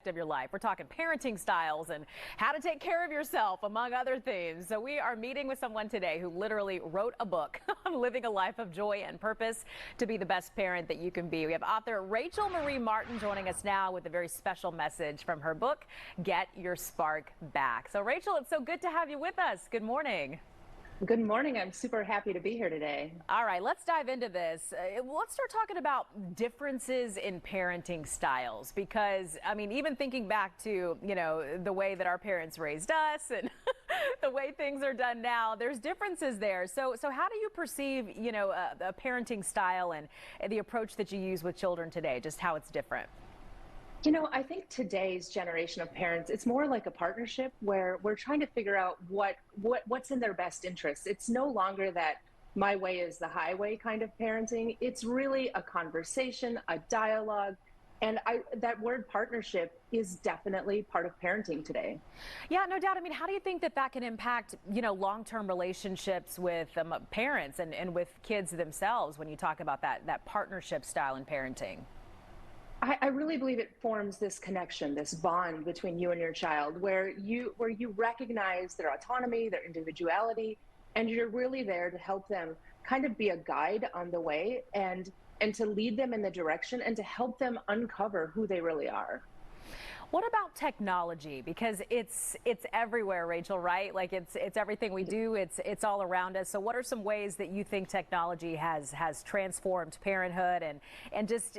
aspect of your life. We're talking parenting styles and how to take care of yourself, among other things. So we are meeting with someone today who literally wrote a book on living a life of joy and purpose to be the best parent that you can be. We have author Rachel Marie Martin joining us now with a very special message from her book, Get Your Spark Back. So Rachel, it's so good to have you with us. Good morning. Good morning. I'm super happy to be here today. All right, let's dive into this. Let's start talking about differences in parenting styles, because I mean, even thinking back to, the way that our parents raised us and the way things are done now, there's differences there. So how do you perceive, a parenting style and the approach that you use with children today, just how it's different? I think today's generation of parents, it's more like a partnership where we're trying to figure out what's in their best interest. It's no longer that my way is the highway kind of parenting. It's really a conversation, a dialogue. And that word partnership is definitely part of parenting today. Yeah, no doubt. I mean, how do you think that can impact, long-term relationships with parents and with kids themselves when you talk about that partnership style in parenting? I really believe it forms this connection, this bond between you and your child, where you recognize their autonomy, their individuality, and you're really there to help them kind of be a guide on the way and to lead them in the direction and to help them uncover who they really are. What about technology? Because it's everywhere, Rachel, right? Like it's everything we do. It's all around us. So what are some ways that you think technology has transformed parenthood and just,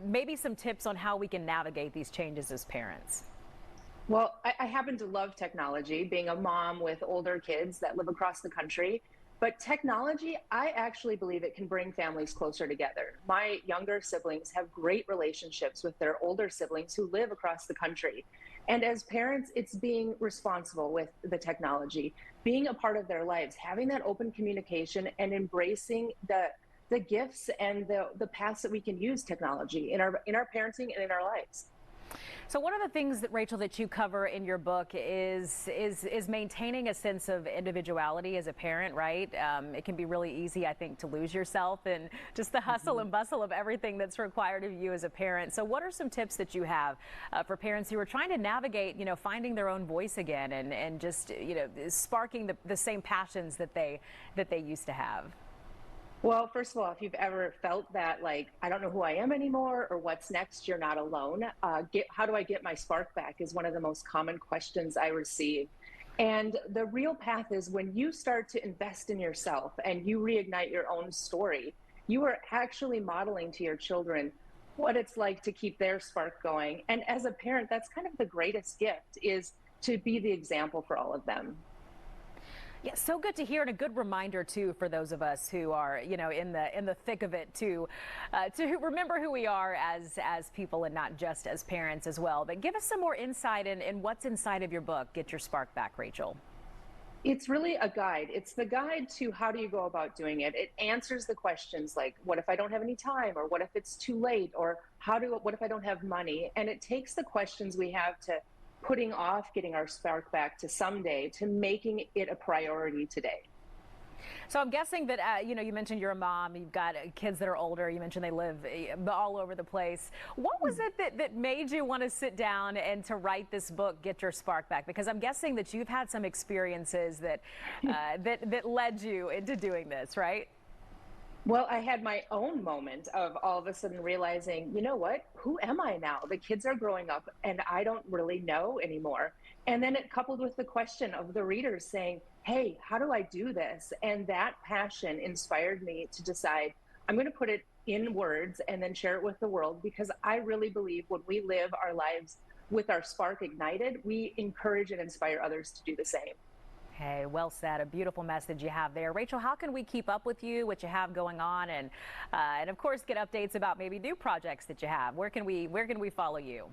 maybe some tips on how we can navigate these changes as parents? Well, I happen to love technology, being a mom with older kids that live across the country. But technology, I actually believe it can bring families closer together. My younger siblings have great relationships with their older siblings who live across the country. And as parents, it's being responsible with the technology, being a part of their lives, having that open communication and embracing the gifts and the paths that we can use technology in our parenting and in our lives. So one of the things that, Rachel, that you cover in your book is maintaining a sense of individuality as a parent, right? It can be really easy, I think, to lose yourself in just the hustle and bustle of everything that's required of you as a parent. So what are some tips that you have for parents who are trying to navigate, finding their own voice again and just, sparking the same passions that they used to have? Well, first of all, if you've ever felt that, like, I don't know who I am anymore or what's next, you're not alone. How do I get my spark back is one of the most common questions I receive. And the real path is when you start to invest in yourself and you reignite your own story, you are actually modeling to your children what it's like to keep their spark going. And as a parent, that's kind of the greatest gift, is to be the example for all of them. Yeah, so good to hear, and a good reminder too for those of us who are, in the thick of it to remember who we are as people and not just as parents as well. But give us some more insight in what's inside of your book, Get Your Spark Back, Rachel. It's really a guide. It's the guide to how do you go about doing it. It answers the questions like, what if I don't have any time? Or what if it's too late? Or what if I don't have money? And it takes the questions we have to putting off getting our spark back to someday to making it a priority today. So I'm guessing that, you mentioned you're a mom, you've got kids that are older, you mentioned they live all over the place. What was it that made you want to sit down and to write this book, Get Your Spark Back? Because I'm guessing that you've had some experiences that that led you into doing this, right? Well, I had my own moment of all of a sudden realizing, you know what? Who am I now? The kids are growing up and I don't really know anymore. And then it coupled with the question of the readers saying, hey, how do I do this? And that passion inspired me to decide I'm going to put it in words and then share it with the world, because I really believe when we live our lives with our spark ignited, we encourage and inspire others to do the same. Hey, well said. A beautiful message you have there. Rachel, how can we keep up with you, what you have going on, and of course get updates about maybe new projects that you have? Where can we follow you?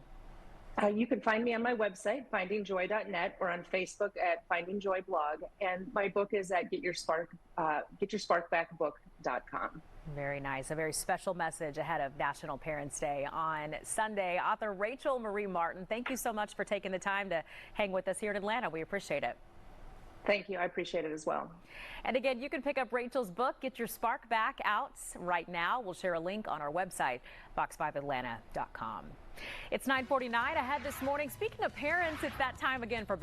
You can find me on my website, findingjoy.net, or on Facebook at Finding Joy Blog. And my book is at getyoursparkbackbook.com. Very nice. A very special message ahead of National Parents Day on Sunday. Author Rachel Marie Martin, thank you so much for taking the time to hang with us here in Atlanta. We appreciate it. Thank you. I appreciate it as well. And again, you can pick up Rachel's book, Get Your Spark Back, out right now. We'll share a link on our website, fox5atlanta.com. It's 9:49 ahead this morning. Speaking of parents, it's that time again for